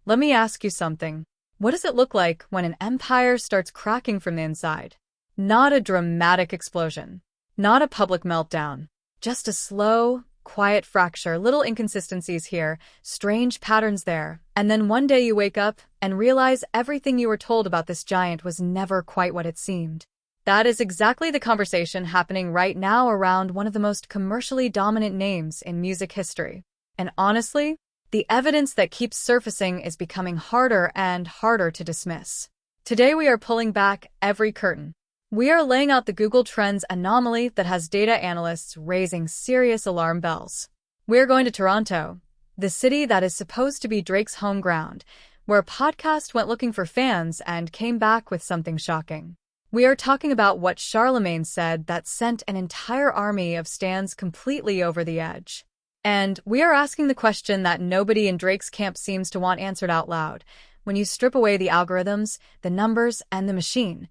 Let me ask you something. What does it look like when an empire starts cracking from the inside? Not a dramatic explosion. Not a public meltdown. Just a slow, quiet fracture, little inconsistencies here, strange patterns there, and then one day you wake up and realize everything you were told about this giant was never quite what it seemed. That is exactly the conversation happening right now around one of the most commercially dominant names in music history. And honestly, the evidence that keeps surfacing is becoming harder and harder to dismiss. Today we are pulling back every curtain. We are laying out the Google Trends anomaly that has data analysts raising serious alarm bells. We're going to Toronto, the city that is supposed to be Drake's home ground, where a podcast went looking for fans and came back with something shocking. We are talking about what Charlemagne said that sent an entire army of stans completely over the edge. And we are asking the question that nobody in Drake's camp seems to want answered out loud. When you strip away the algorithms, the numbers, and the machine,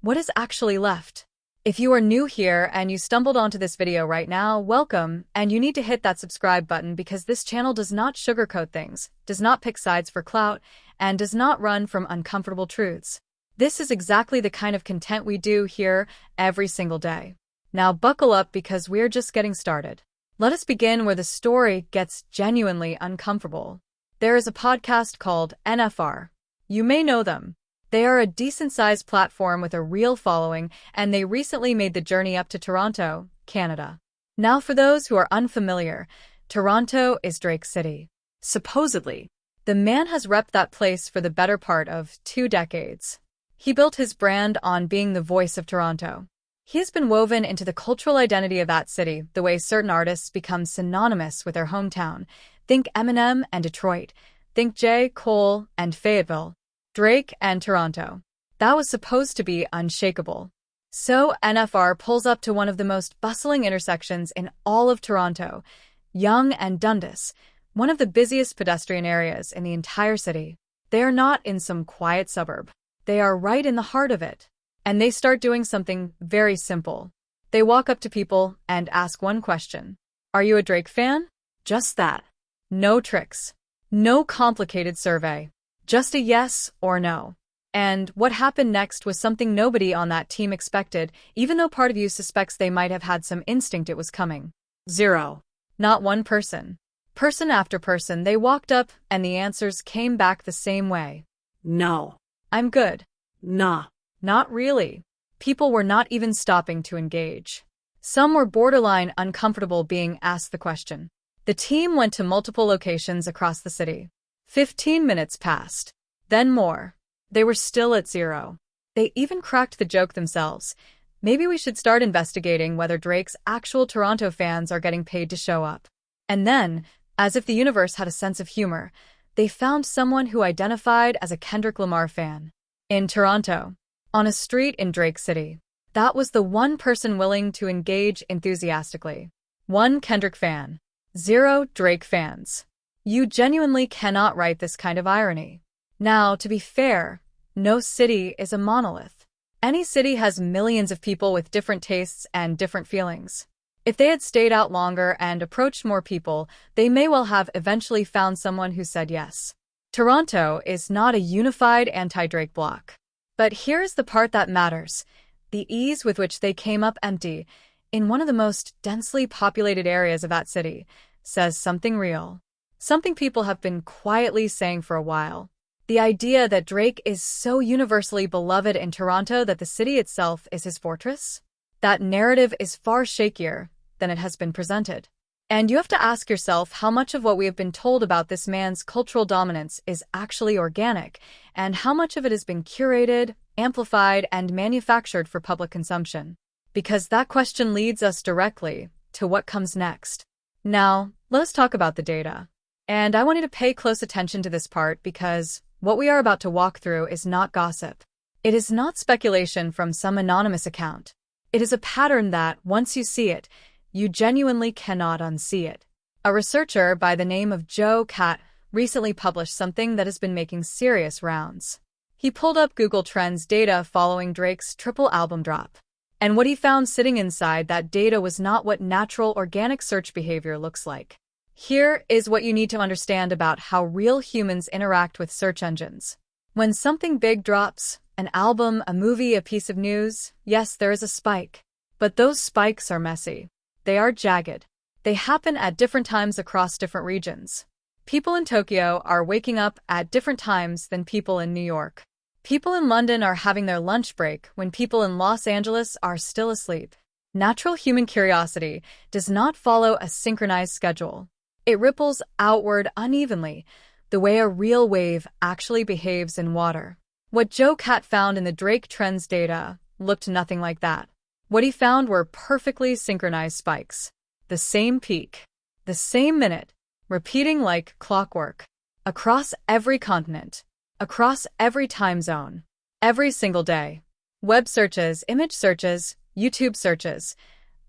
what is actually left? If you are new here and you stumbled onto this video right now, welcome, and you need to hit that subscribe button because this channel does not sugarcoat things, does not pick sides for clout, and does not run from uncomfortable truths. This is exactly the kind of content we do here every single day. Now buckle up because we're just getting started. Let us begin where the story gets genuinely uncomfortable. There is a podcast called NFR. You may know them. They are a decent-sized platform with a real following, and they recently made the journey up to Toronto, Canada. Now for those who are unfamiliar, Toronto is Drake's city. Supposedly, the man has repped that place for the better part of 2 decades. He built his brand on being the voice of Toronto. He has been woven into the cultural identity of that city, the way certain artists become synonymous with their hometown. Think Eminem and Detroit. Think J. Cole and Fayetteville. Drake and Toronto. That was supposed to be unshakable. So NFR pulls up to one of the most bustling intersections in all of Toronto, Yonge and Dundas, one of the busiest pedestrian areas in the entire city. They are not in some quiet suburb. They are right in the heart of it. And they start doing something very simple. They walk up to people and ask one question. Are you a Drake fan? Just that. No tricks. No complicated survey. Just a yes or no. And what happened next was something nobody on that team expected, even though part of you suspects they might have had some instinct it was coming. 0. Not one person. Person after person, they walked up and the answers came back the same way. No. I'm good. Nah. Not really. People were not even stopping to engage. Some were borderline uncomfortable being asked the question. The team went to multiple locations across the city. 15 minutes passed. Then more. They were still at 0. They even cracked the joke themselves. Maybe we should start investigating whether Drake's actual Toronto fans are getting paid to show up. And then, as if the universe had a sense of humor, they found someone who identified as a Kendrick Lamar fan. In Toronto. On a street in Drake City. That was the one person willing to engage enthusiastically. 1 Kendrick fan. 0 Drake fans. You genuinely cannot write this kind of irony. Now, to be fair, no city is a monolith. Any city has millions of people with different tastes and different feelings. If they had stayed out longer and approached more people, they may well have eventually found someone who said yes. Toronto is not a unified anti-Drake bloc. But here's the part that matters. The ease with which they came up empty, in one of the most densely populated areas of that city, says something real. Something people have been quietly saying for a while. The idea that Drake is so universally beloved in Toronto that the city itself is his fortress? That narrative is far shakier than it has been presented. And you have to ask yourself how much of what we have been told about this man's cultural dominance is actually organic, and how much of it has been curated, amplified, and manufactured for public consumption. Because that question leads us directly to what comes next. Now, let us talk about the data. And I want you to pay close attention to this part because what we are about to walk through is not gossip. It is not speculation from some anonymous account. It is a pattern that, once you see it, you genuinely cannot unsee it. A researcher by the name of Joe Catt recently published something that has been making serious rounds. He pulled up Google Trends data following Drake's triple album drop. And what he found sitting inside that data was not what natural organic search behavior looks like. Here is what you need to understand about how real humans interact with search engines. When something big drops, an album, a movie, a piece of news, yes, there is a spike. But those spikes are messy. They are jagged. They happen at different times across different regions. People in Tokyo are waking up at different times than people in New York. People in London are having their lunch break when people in Los Angeles are still asleep. Natural human curiosity does not follow a synchronized schedule. It ripples outward unevenly, the way a real wave actually behaves in water. What Joe Cat found in the Drake Trends data looked nothing like that. What he found were perfectly synchronized spikes. The same peak, the same minute, repeating like clockwork. Across every continent, across every time zone, every single day. Web searches, image searches, YouTube searches,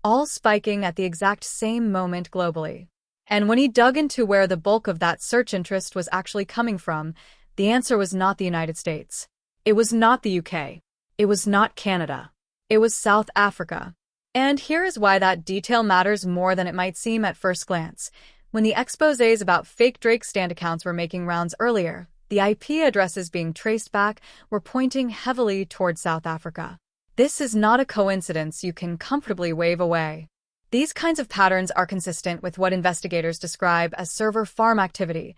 all spiking at the exact same moment globally. And when he dug into where the bulk of that search interest was actually coming from, the answer was not the United States. It was not the UK. It was not Canada. It was South Africa. And here is why that detail matters more than it might seem at first glance. When the exposés about fake Drake Stand accounts were making rounds earlier, the IP addresses being traced back were pointing heavily towards South Africa. This is not a coincidence you can comfortably wave away. These kinds of patterns are consistent with what investigators describe as server farm activity,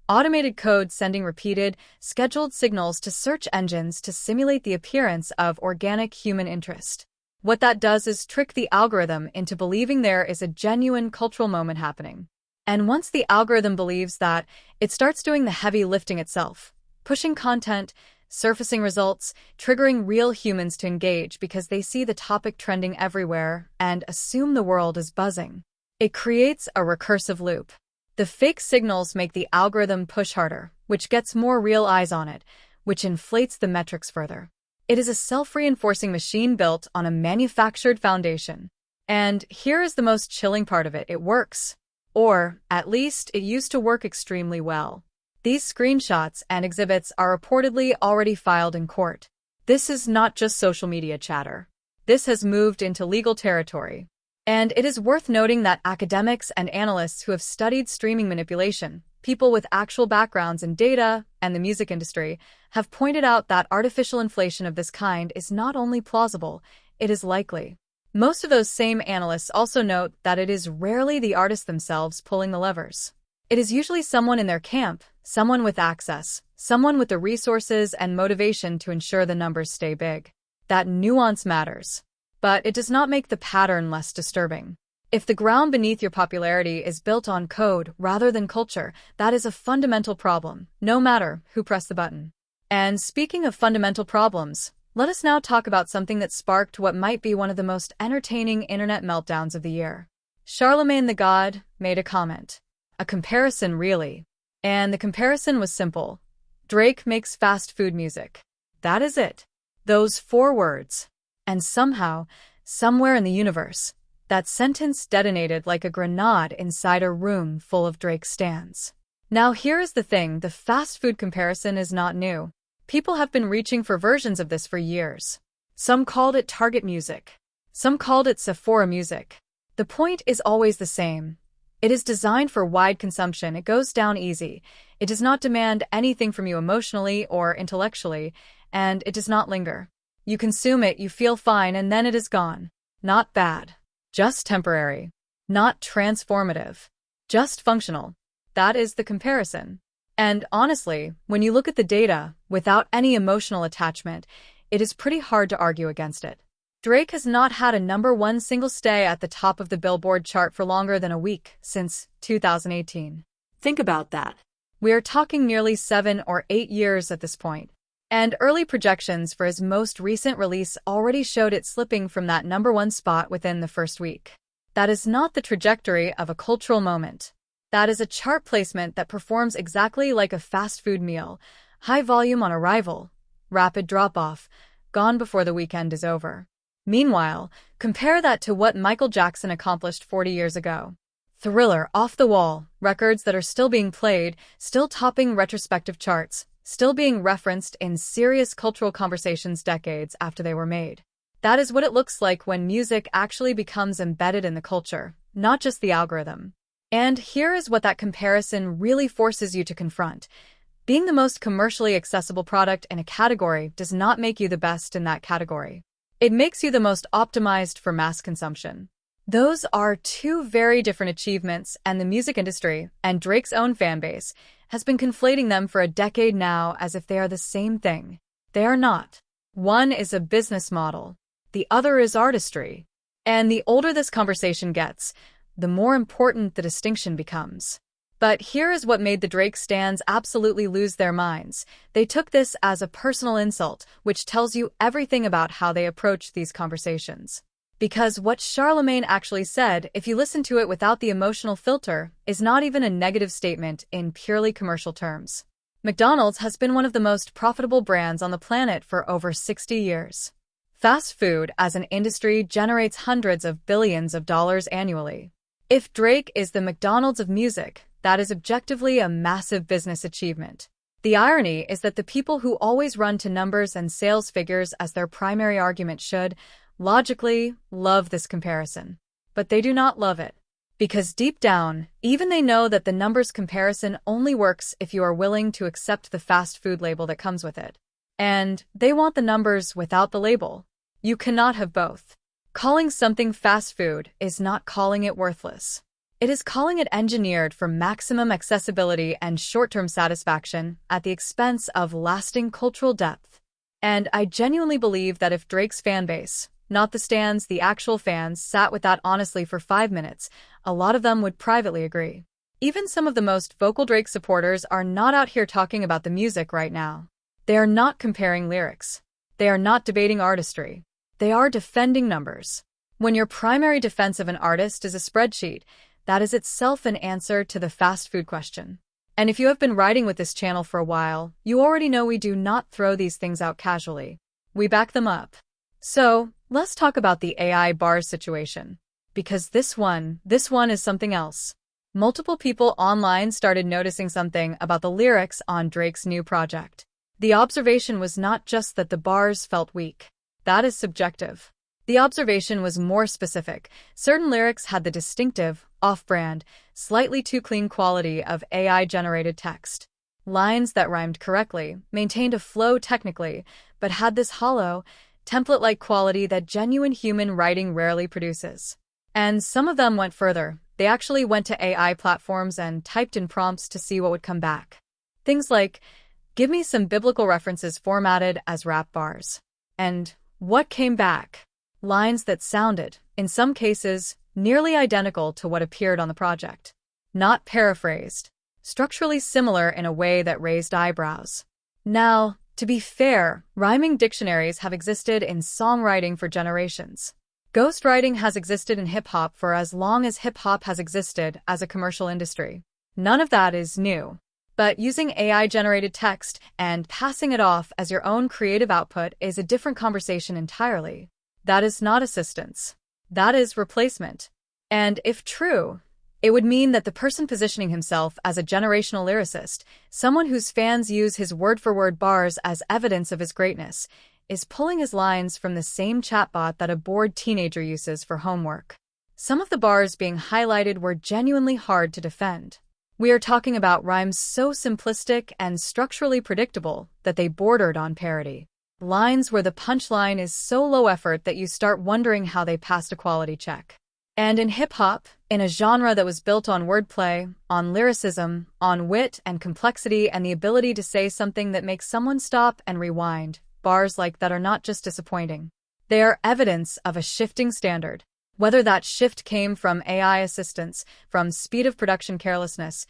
automated code sending repeated, scheduled signals to search engines to simulate the appearance of organic human interest. What that does is trick the algorithm into believing there is a genuine cultural moment happening. And once the algorithm believes that, it starts doing the heavy lifting itself, pushing content, surfacing results, triggering real humans to engage because they see the topic trending everywhere and assume the world is buzzing. It creates a recursive loop. The fake signals make the algorithm push harder, which gets more real eyes on it, which inflates the metrics further. It is a self-reinforcing machine built on a manufactured foundation. And here is the most chilling part of it. It works. Or, at least, it used to work extremely well. These screenshots and exhibits are reportedly already filed in court. This is not just social media chatter. This has moved into legal territory. And it is worth noting that academics and analysts who have studied streaming manipulation, people with actual backgrounds in data and the music industry, have pointed out that artificial inflation of this kind is not only plausible, it is likely. Most of those same analysts also note that it is rarely the artists themselves pulling the levers. It is usually someone in their camp, someone with access, someone with the resources and motivation to ensure the numbers stay big. That nuance matters. But it does not make the pattern less disturbing. If the ground beneath your popularity is built on code rather than culture, that is a fundamental problem, no matter who pressed the button. And speaking of fundamental problems, let us now talk about something that sparked what might be one of the most entertaining internet meltdowns of the year. Charlemagne the God made a comment. A comparison, really. And the comparison was simple. Drake makes fast food music. That is it. Those 4 words. And somehow, somewhere in the universe, that sentence detonated like a grenade inside a room full of Drake stans. Now here is the thing, the fast food comparison is not new. People have been reaching for versions of this for years. Some called it Target music. Some called it Sephora music. The point is always the same. It is designed for wide consumption. It goes down easy. It does not demand anything from you emotionally or intellectually, and it does not linger. You consume it, you feel fine, and then it is gone. Not bad. Just temporary. Not transformative. Just functional. That is the comparison. And honestly, when you look at the data, without any emotional attachment, it is pretty hard to argue against it. Drake has not had a #1 single stay at the top of the Billboard chart for longer than a week since 2018. Think about that. We are talking nearly 7 or 8 years at this point. And early projections for his most recent release already showed it slipping from that #1 spot within the first week. That is not the trajectory of a cultural moment. That is a chart placement that performs exactly like a fast food meal, high volume on arrival, rapid drop-off, gone before the weekend is over. Meanwhile, compare that to what Michael Jackson accomplished 40 years ago. Thriller, Off the Wall, records that are still being played, still topping retrospective charts, still being referenced in serious cultural conversations decades after they were made. That is what it looks like when music actually becomes embedded in the culture, not just the algorithm. And here is what that comparison really forces you to confront. Being the most commercially accessible product in a category does not make you the best in that category. It makes you the most optimized for mass consumption. Those are two very different achievements, and the music industry and Drake's own fanbase has been conflating them for a decade now as if they are the same thing. They are not. One is a business model. The other is artistry. And the older this conversation gets, the more important the distinction becomes. But here is what made the Drake stans absolutely lose their minds. They took this as a personal insult, which tells you everything about how they approach these conversations. Because what Charlemagne actually said, if you listen to it without the emotional filter, is not even a negative statement in purely commercial terms. McDonald's has been one of the most profitable brands on the planet for over 60 years. Fast food as an industry generates hundreds of billions of dollars annually. If Drake is the McDonald's of music, that is objectively a massive business achievement. The irony is that the people who always run to numbers and sales figures as their primary argument should, logically, love this comparison. But they do not love it. Because deep down, even they know that the numbers comparison only works if you are willing to accept the fast food label that comes with it. And they want the numbers without the label. You cannot have both. Calling something fast food is not calling it worthless. It is calling it engineered for maximum accessibility and short-term satisfaction at the expense of lasting cultural depth. And I genuinely believe that if Drake's fanbase, not the stans, the actual fans, sat with that honestly for 5 minutes, a lot of them would privately agree. Even some of the most vocal Drake supporters are not out here talking about the music right now. They are not comparing lyrics. They are not debating artistry. They are defending numbers. When your primary defense of an artist is a spreadsheet, that is itself an answer to the fast food question. And if you have been riding with this channel for a while, you already know we do not throw these things out casually. We back them up. So, let's talk about the AI bars situation. Because this one is something else. Multiple people online started noticing something about the lyrics on Drake's new project. The observation was not just that the bars felt weak. That is subjective. The observation was more specific. Certain lyrics had the distinctive, off-brand, slightly too clean quality of AI-generated text. Lines that rhymed correctly, maintained a flow technically, but had this hollow, template-like quality that genuine human writing rarely produces. And some of them went further. They actually went to AI platforms and typed in prompts to see what would come back. Things like, give me some biblical references formatted as rap bars. And what came back? Lines that sounded, in some cases, nearly identical to what appeared on the project. Not paraphrased. Structurally similar in a way that raised eyebrows. Now, to be fair, rhyming dictionaries have existed in songwriting for generations. Ghostwriting has existed in hip-hop for as long as hip-hop has existed as a commercial industry. None of that is new. But using AI-generated text and passing it off as your own creative output is a different conversation entirely. That is not assistance. That is replacement. And if true, it would mean that the person positioning himself as a generational lyricist, someone whose fans use his word-for-word bars as evidence of his greatness, is pulling his lines from the same chatbot that a bored teenager uses for homework. Some of the bars being highlighted were genuinely hard to defend. We are talking about rhymes so simplistic and structurally predictable that they bordered on parody. Lines where the punchline is so low effort that you start wondering how they passed a quality check. And in hip-hop, in a genre that was built on wordplay, on lyricism, on wit and complexity and the ability to say something that makes someone stop and rewind, bars like that are not just disappointing. They are evidence of a shifting standard. Whether that shift came from AI assistance, from speed of production carelessness,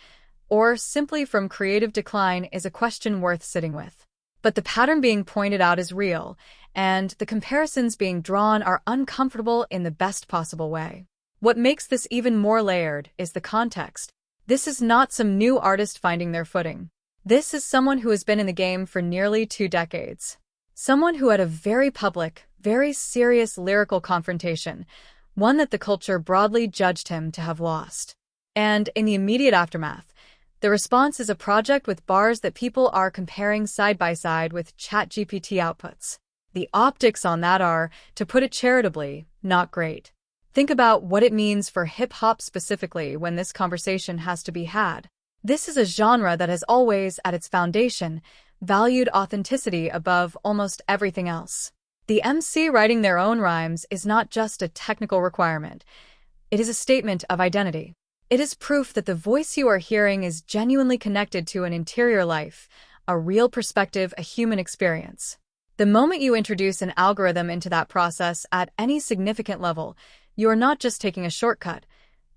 or simply from creative decline is a question worth sitting with. But the pattern being pointed out is real, and the comparisons being drawn are uncomfortable in the best possible way. What makes this even more layered is the context. This is not some new artist finding their footing. This is someone who has been in the game for nearly 2 decades. Someone who had a very public, very serious lyrical confrontation, one that the culture broadly judged him to have lost. And in the immediate aftermath, the response is a project with bars that people are comparing side by side with ChatGPT outputs. The optics on that are, to put it charitably, not great. Think about what it means for hip-hop specifically when this conversation has to be had. This is a genre that has always, at its foundation, valued authenticity above almost everything else. The MC writing their own rhymes is not just a technical requirement. It is a statement of identity. It is proof that the voice you are hearing is genuinely connected to an interior life, a real perspective, a human experience. The moment you introduce an algorithm into that process at any significant level, you are not just taking a shortcut.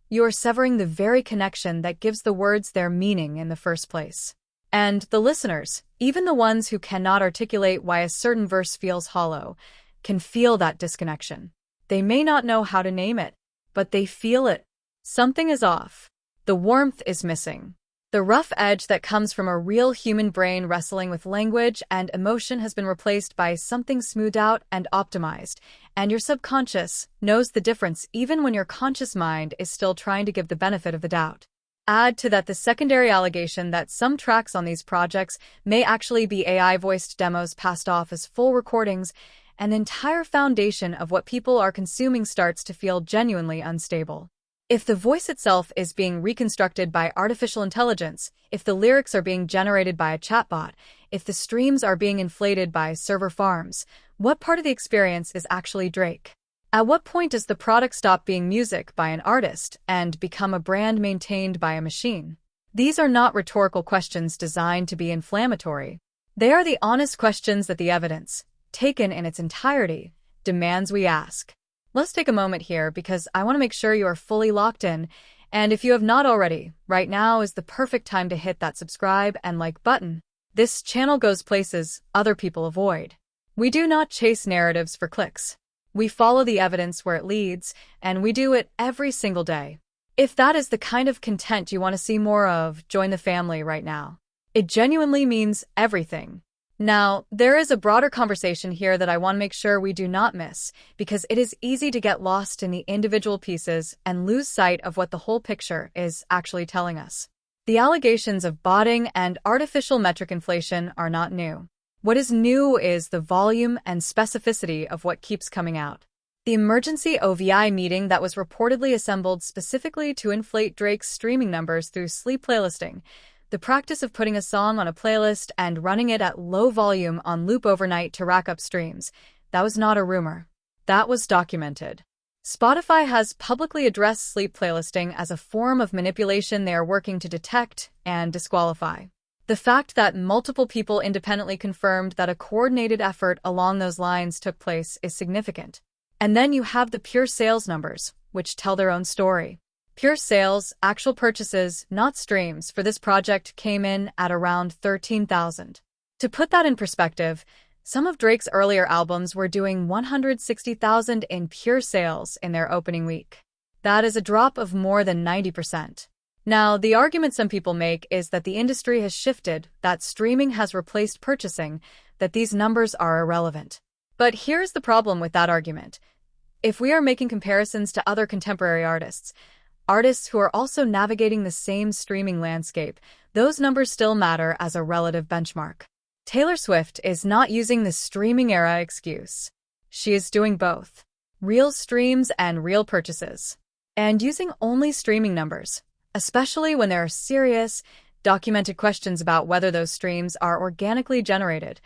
You are severing the very connection that gives the words their meaning in the first place. And the listeners, even the ones who cannot articulate why a certain verse feels hollow, can feel that disconnection. They may not know how to name it, but they feel it. Something is off. The warmth is missing. The rough edge that comes from a real human brain wrestling with language and emotion has been replaced by something smoothed out and optimized, and your subconscious knows the difference even when your conscious mind is still trying to give the benefit of the doubt. Add to that the secondary allegation that some tracks on these projects may actually be AI-voiced demos passed off as full recordings, and the entire foundation of what people are consuming starts to feel genuinely unstable. If the voice itself is being reconstructed by artificial intelligence, if the lyrics are being generated by a chatbot, if the streams are being inflated by server farms, what part of the experience is actually Drake? At what point does the product stop being music by an artist and become a brand maintained by a machine? These are not rhetorical questions designed to be inflammatory. They are the honest questions that the evidence, taken in its entirety, demands we ask. Let's take a moment here because I want to make sure you are fully locked in, and if you have not already, right now is the perfect time to hit that subscribe and like button. This channel goes places other people avoid. We do not chase narratives for clicks. We follow the evidence where it leads, and we do it every single day. If that is the kind of content you want to see more of, join the family right now. It genuinely means everything. Now, there is a broader conversation here that I want to make sure we do not miss, because it is easy to get lost in the individual pieces and lose sight of what the whole picture is actually telling us. The allegations of botting and artificial metric inflation are not new. What is new is the volume and specificity of what keeps coming out. The emergency OVI meeting that was reportedly assembled specifically to inflate Drake's streaming numbers through sleep playlisting, the practice of putting a song on a playlist and running it at low volume on loop overnight to rack up streams, that was not a rumor. That was documented. Spotify has publicly addressed sleep playlisting as a form of manipulation they are working to detect and disqualify. The fact that multiple people independently confirmed that a coordinated effort along those lines took place is significant. And then you have the pure sales numbers, which tell their own story. Pure sales, actual purchases, not streams, for this project came in at around 13,000. To put that in perspective, some of Drake's earlier albums were doing 160,000 in pure sales in their opening week. That is a drop of more than 90%. Now, the argument some people make is that the industry has shifted, that streaming has replaced purchasing, that these numbers are irrelevant. But here's the problem with that argument. If we are making comparisons to other contemporary artists who are also navigating the same streaming landscape, those numbers still matter as a relative benchmark. Taylor Swift is not using the streaming era excuse. She is doing both. Real streams and real purchases. And using only streaming numbers, especially when there are serious, documented questions about whether those streams are organically generated,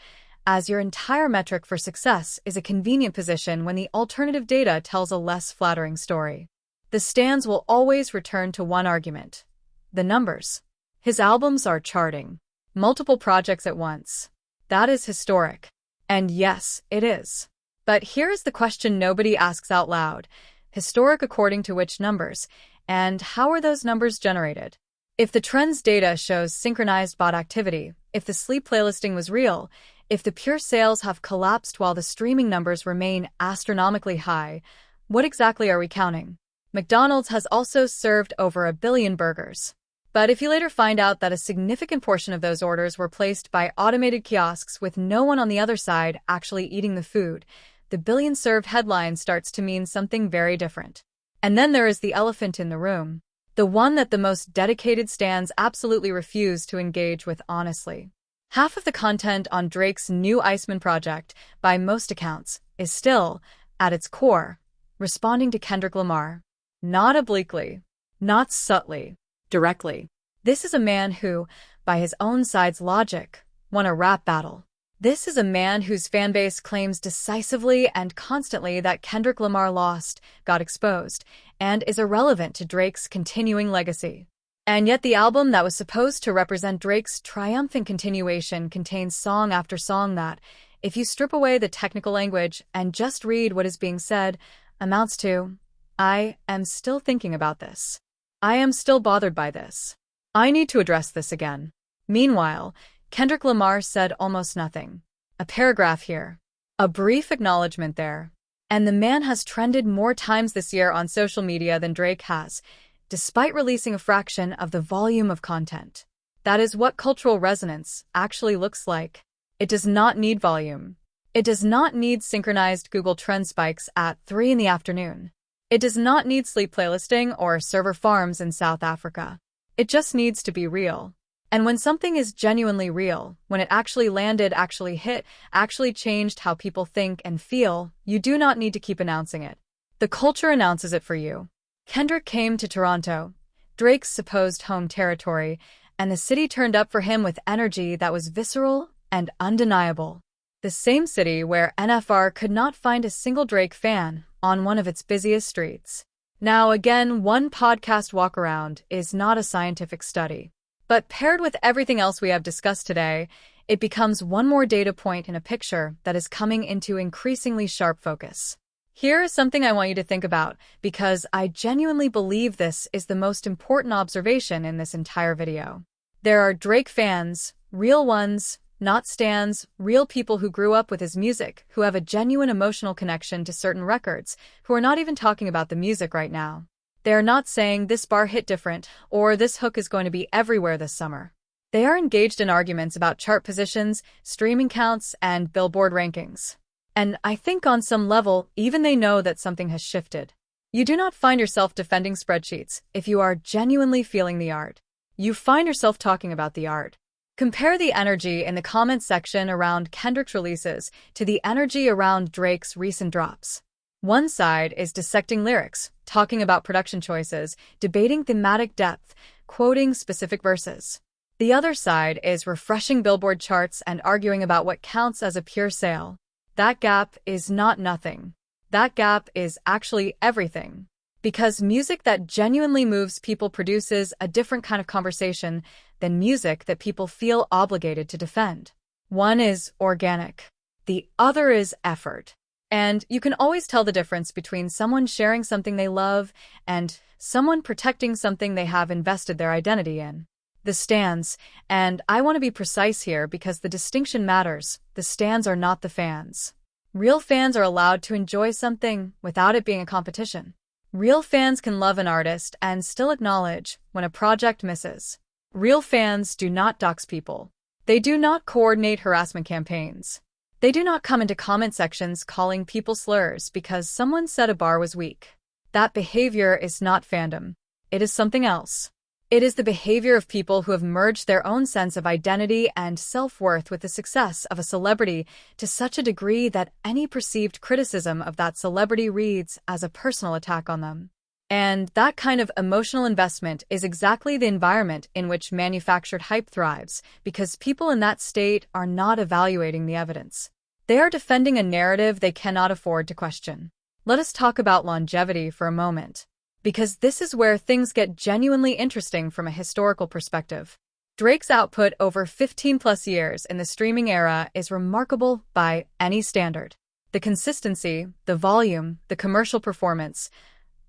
as your entire metric for success is a convenient position when the alternative data tells a less flattering story. The stands will always return to one argument: the numbers. His albums are charting. Multiple projects at once. That is historic. And yes, it is. But here is the question nobody asks out loud. Historic according to which numbers? And how are those numbers generated? If the trends data shows synchronized bot activity, if the sleep playlisting was real, if the pure sales have collapsed while the streaming numbers remain astronomically high, what exactly are we counting? McDonald's has also served over 1 billion burgers. But if you later find out that a significant portion of those orders were placed by automated kiosks with no one on the other side actually eating the food, the billion-served headline starts to mean something very different. And then there is the elephant in the room, the one that the most dedicated stans absolutely refuse to engage with honestly. Half of the content on Drake's new Iceman project, by most accounts, is still, at its core, responding to Kendrick Lamar. Not obliquely, not subtly, directly. This is a man who, by his own side's logic, won a rap battle. This is a man whose fanbase claims decisively and constantly that Kendrick Lamar lost, got exposed, and is irrelevant to Drake's continuing legacy. And yet the album that was supposed to represent Drake's triumphant continuation contains song after song that, if you strip away the technical language and just read what is being said, amounts to, I am still thinking about this. I am still bothered by this. I need to address this again. Meanwhile, Kendrick Lamar said almost nothing. A paragraph here. A brief acknowledgement there. And the man has trended more times this year on social media than Drake has, despite releasing a fraction of the volume of content. That is what cultural resonance actually looks like. It does not need volume. It does not need synchronized Google Trend spikes at 3 in the afternoon. It does not need sleep playlisting or server farms in South Africa. It just needs to be real. And when something is genuinely real, when it actually landed, actually hit, actually changed how people think and feel, you do not need to keep announcing it. The culture announces it for you. Kendrick came to Toronto, Drake's supposed home territory, and the city turned up for him with energy that was visceral and undeniable. The same city where NFR could not find a single Drake fan on one of its busiest streets. Now again, one podcast walk-around is not a scientific study. But paired with everything else we have discussed today, it becomes one more data point in a picture that is coming into increasingly sharp focus. Here is something I want you to think about, because I genuinely believe this is the most important observation in this entire video. There are Drake fans, real ones, not stans, real people who grew up with his music, who have a genuine emotional connection to certain records, who are not even talking about the music right now. They are not saying this bar hit different or this hook is going to be everywhere this summer. They are engaged in arguments about chart positions, streaming counts, and Billboard rankings. And I think on some level, even they know that something has shifted. You do not find yourself defending spreadsheets if you are genuinely feeling the art. You find yourself talking about the art. Compare the energy in the comments section around Kendrick's releases to the energy around Drake's recent drops. One side is dissecting lyrics, talking about production choices, debating thematic depth, quoting specific verses. The other side is refreshing Billboard charts and arguing about what counts as a pure sale. That gap is not nothing. That gap is actually everything. Because music that genuinely moves people produces a different kind of conversation than music that people feel obligated to defend. One is organic. The other is effort. And you can always tell the difference between someone sharing something they love and someone protecting something they have invested their identity in. The stans, and I want to be precise here because the distinction matters, the stans are not the fans. Real fans are allowed to enjoy something without it being a competition. Real fans can love an artist and still acknowledge when a project misses. Real fans do not dox people. They do not coordinate harassment campaigns. They do not come into comment sections calling people slurs because someone said a bar was weak. That behavior is not fandom. It is something else. It is the behavior of people who have merged their own sense of identity and self-worth with the success of a celebrity to such a degree that any perceived criticism of that celebrity reads as a personal attack on them. And that kind of emotional investment is exactly the environment in which manufactured hype thrives, because people in that state are not evaluating the evidence. They are defending a narrative they cannot afford to question. Let us talk about longevity for a moment, because this is where things get genuinely interesting from a historical perspective. Drake's output over 15+ years in the streaming era is remarkable by any standard. The consistency, the volume, the commercial performance,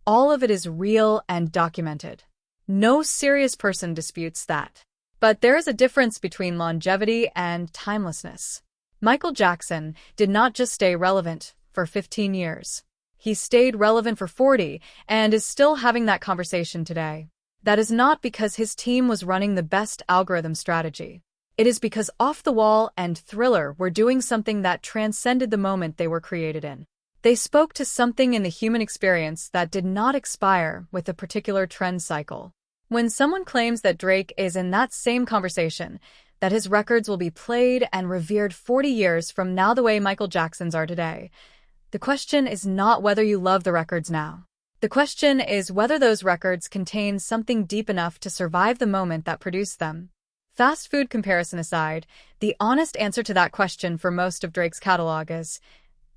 all of it is real and documented. No serious person disputes that. But there is a difference between longevity and timelessness. Michael Jackson did not just stay relevant for 15 years. He stayed relevant for 40 and is still having that conversation today. That is not because his team was running the best algorithm strategy. It is because Off the Wall and Thriller were doing something that transcended the moment they were created in. They spoke to something in the human experience that did not expire with a particular trend cycle. When someone claims that Drake is in that same conversation, that his records will be played and revered 40 years from now the way Michael Jackson's are today, The question is not whether you love the records now. The question is whether those records contain something deep enough to survive the moment that produced them. Fast food comparison aside, the honest answer to that question for most of Drake's catalog is,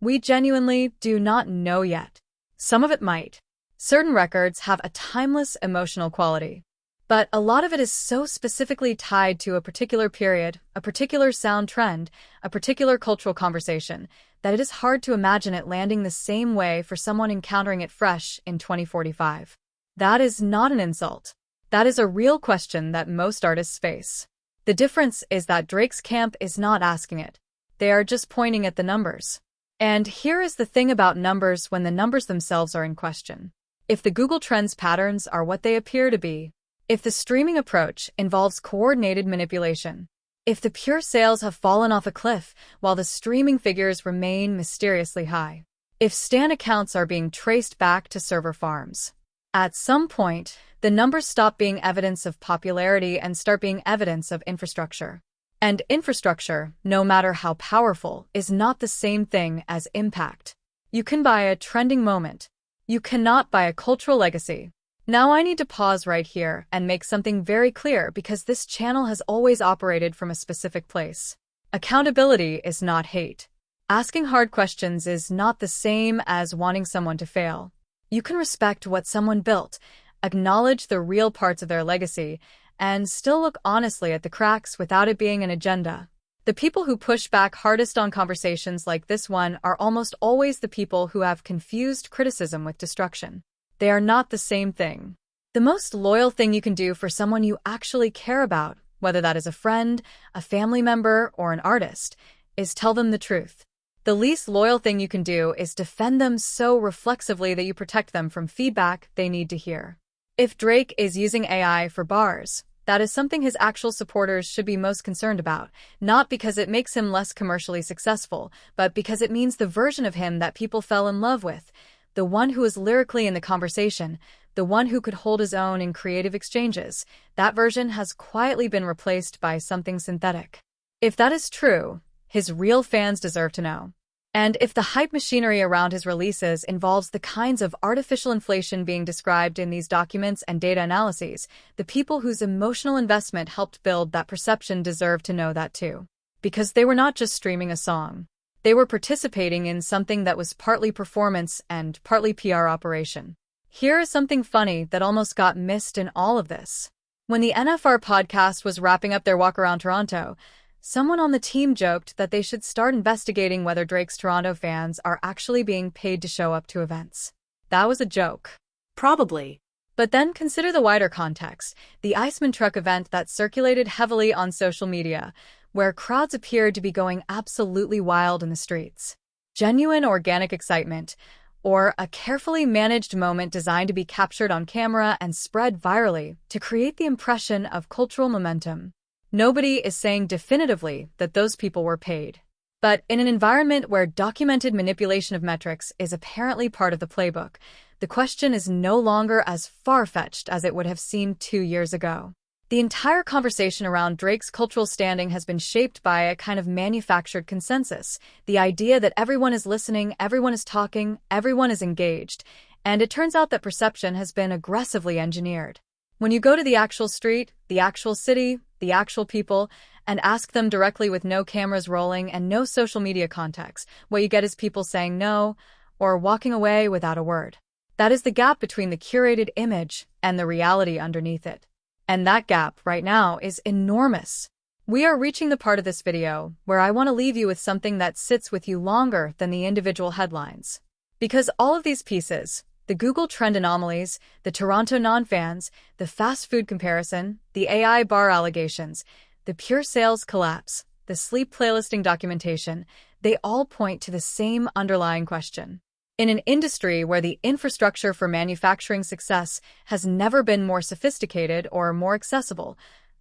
we genuinely do not know yet. Some of it might. Certain records have a timeless emotional quality. But a lot of it is so specifically tied to a particular period, a particular sound trend, a particular cultural conversation, that it is hard to imagine it landing the same way for someone encountering it fresh in 2045. That is not an insult. That is a real question that most artists face. The difference is that Drake's camp is not asking it. They are just pointing at the numbers. And here is the thing about numbers when the numbers themselves are in question. If the Google Trends patterns are what they appear to be, if the streaming approach involves coordinated manipulation, if the pure sales have fallen off a cliff while the streaming figures remain mysteriously high, if stan accounts are being traced back to server farms, at some point, the numbers stop being evidence of popularity and start being evidence of infrastructure. And infrastructure, no matter how powerful, is not the same thing as impact. You can buy a trending moment. You cannot buy a cultural legacy. Now I need to pause right here and make something very clear because this channel has always operated from a specific place. Accountability is not hate. Asking hard questions is not the same as wanting someone to fail. You can respect what someone built, acknowledge the real parts of their legacy, and still look honestly at the cracks without it being an agenda. The people who push back hardest on conversations like this one are almost always the people who have confused criticism with destruction. They are not the same thing. The most loyal thing you can do for someone you actually care about, whether that is a friend, a family member, or an artist, is tell them the truth. The least loyal thing you can do is defend them so reflexively that you protect them from feedback they need to hear. If Drake is using AI for bars, that is something his actual supporters should be most concerned about, not because it makes him less commercially successful, but because it means the version of him that people fell in love with, the one who was lyrically in the conversation, the one who could hold his own in creative exchanges, that version has quietly been replaced by something synthetic. If that is true, his real fans deserve to know. And if the hype machinery around his releases involves the kinds of artificial inflation being described in these documents and data analyses, the people whose emotional investment helped build that perception deserve to know that too. Because they were not just streaming a song. They were participating in something that was partly performance and partly PR operation. Here is something funny that almost got missed in all of this. When the NFR podcast was wrapping up their walk around Toronto, someone on the team joked that they should start investigating whether Drake's Toronto fans are actually being paid to show up to events. That was a joke. Probably. But then consider the wider context, the Iceman truck event that circulated heavily on social media, where crowds appeared to be going absolutely wild in the streets. Genuine organic excitement, or a carefully managed moment designed to be captured on camera and spread virally to create the impression of cultural momentum. Nobody is saying definitively that those people were paid. But in an environment where documented manipulation of metrics is apparently part of the playbook, the question is no longer as far-fetched as it would have seemed 2 years ago. The entire conversation around Drake's cultural standing has been shaped by a kind of manufactured consensus, the idea that everyone is listening, everyone is talking, everyone is engaged, and it turns out that perception has been aggressively engineered. When you go to the actual street, the actual city, the actual people, and ask them directly with no cameras rolling and no social media context, what you get is people saying no, or walking away without a word. That is the gap between the curated image and the reality underneath it. And that gap, right now, is enormous. We are reaching the part of this video where I want to leave you with something that sits with you longer than the individual headlines. Because all of these pieces, the Google Trend anomalies, the Toronto non-fans, the fast food comparison, the AI bar allegations, the pure sales collapse, the sleep playlisting documentation, they all point to the same underlying question. In an industry where the infrastructure for manufacturing success has never been more sophisticated or more accessible,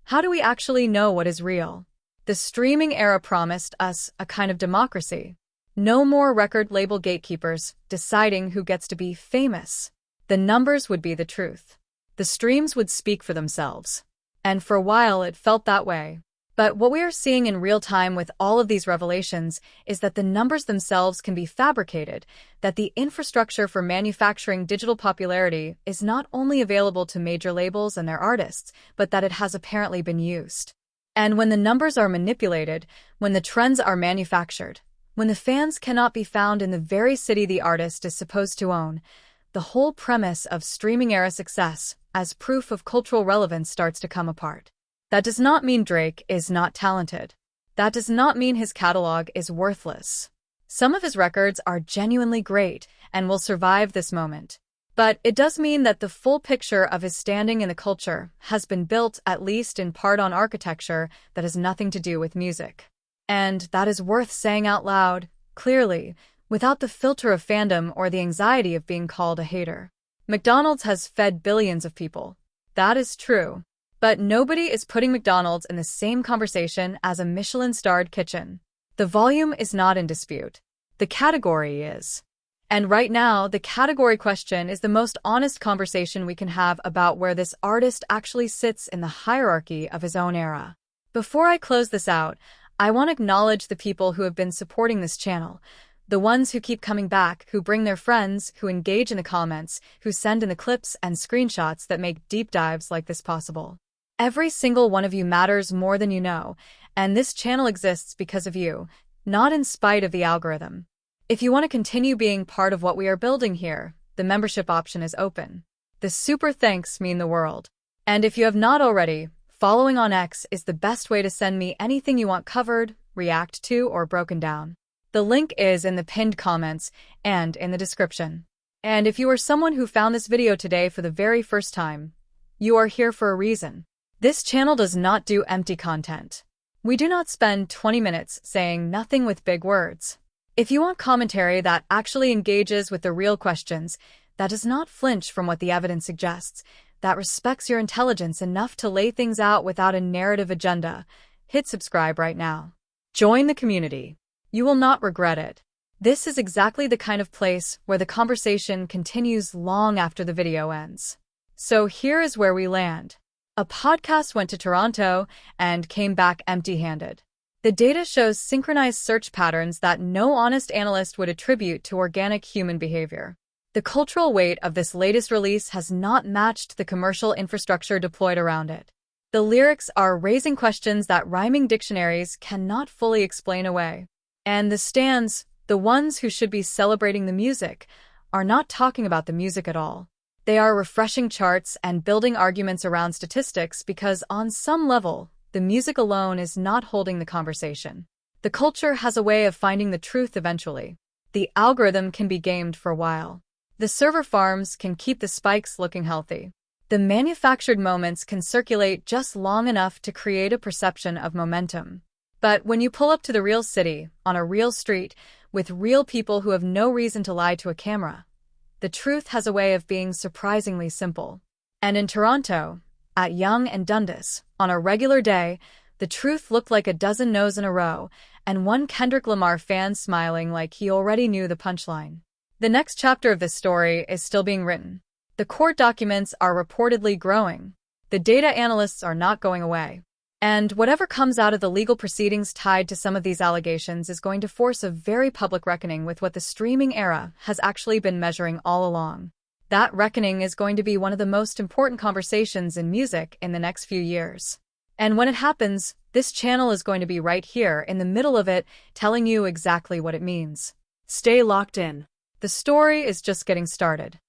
how do we actually know what is real? The streaming era promised us a kind of democracy. No more record label gatekeepers deciding who gets to be famous. The numbers would be the truth. The streams would speak for themselves. And for a while it felt that way. But what we are seeing in real time with all of these revelations is that the numbers themselves can be fabricated, that the infrastructure for manufacturing digital popularity is not only available to major labels and their artists, but that it has apparently been used. And when the numbers are manipulated, when the trends are manufactured, when the fans cannot be found in the very city the artist is supposed to own, the whole premise of streaming-era success as proof of cultural relevance starts to come apart. That does not mean Drake is not talented. That does not mean his catalog is worthless. Some of his records are genuinely great and will survive this moment. But it does mean that the full picture of his standing in the culture has been built, at least in part, on architecture that has nothing to do with music. And that is worth saying out loud, clearly, without the filter of fandom or the anxiety of being called a hater. McDonald's has fed billions of people. That is true. But nobody is putting McDonald's in the same conversation as a Michelin-starred kitchen. The volume is not in dispute. The category is. And right now, the category question is the most honest conversation we can have about where this artist actually sits in the hierarchy of his own era. Before I close this out, I want to acknowledge the people who have been supporting this channel. The ones who keep coming back, who bring their friends, who engage in the comments, who send in the clips and screenshots that make deep dives like this possible. Every single one of you matters more than you know, and this channel exists because of you, not in spite of the algorithm. If you want to continue being part of what we are building here, the membership option is open. The super thanks mean the world. And if you have not already, following on X is the best way to send me anything you want covered, react to, or broken down. The link is in the pinned comments and in the description. And if you are someone who found this video today for the very first time, you are here for a reason. This channel does not do empty content. We do not spend 20 minutes saying nothing with big words. If you want commentary that actually engages with the real questions, that does not flinch from what the evidence suggests, that respects your intelligence enough to lay things out without a narrative agenda, hit subscribe right now. Join the community. You will not regret it. This is exactly the kind of place where the conversation continues long after the video ends. So here is where we land. A podcast went to Toronto and came back empty-handed. The data shows synchronized search patterns that no honest analyst would attribute to organic human behavior. The cultural weight of this latest release has not matched the commercial infrastructure deployed around it. The lyrics are raising questions that rhyming dictionaries cannot fully explain away. And the stans, the ones who should be celebrating the music, are not talking about the music at all. They are refreshing charts and building arguments around statistics because, on some level, the music alone is not holding the conversation. The culture has a way of finding the truth eventually. The algorithm can be gamed for a while. The server farms can keep the spikes looking healthy. The manufactured moments can circulate just long enough to create a perception of momentum. But when you pull up to the real city, on a real street, with real people who have no reason to lie to a camera, the truth has a way of being surprisingly simple. And in Toronto, at Yonge and Dundas, on a regular day, the truth looked like a dozen no's in a row, and one Kendrick Lamar fan smiling like he already knew the punchline. The next chapter of this story is still being written. The court documents are reportedly growing. The data analysts are not going away. And whatever comes out of the legal proceedings tied to some of these allegations is going to force a very public reckoning with what the streaming era has actually been measuring all along. That reckoning is going to be one of the most important conversations in music in the next few years. And when it happens, this channel is going to be right here in the middle of it, telling you exactly what it means. Stay locked in. The story is just getting started.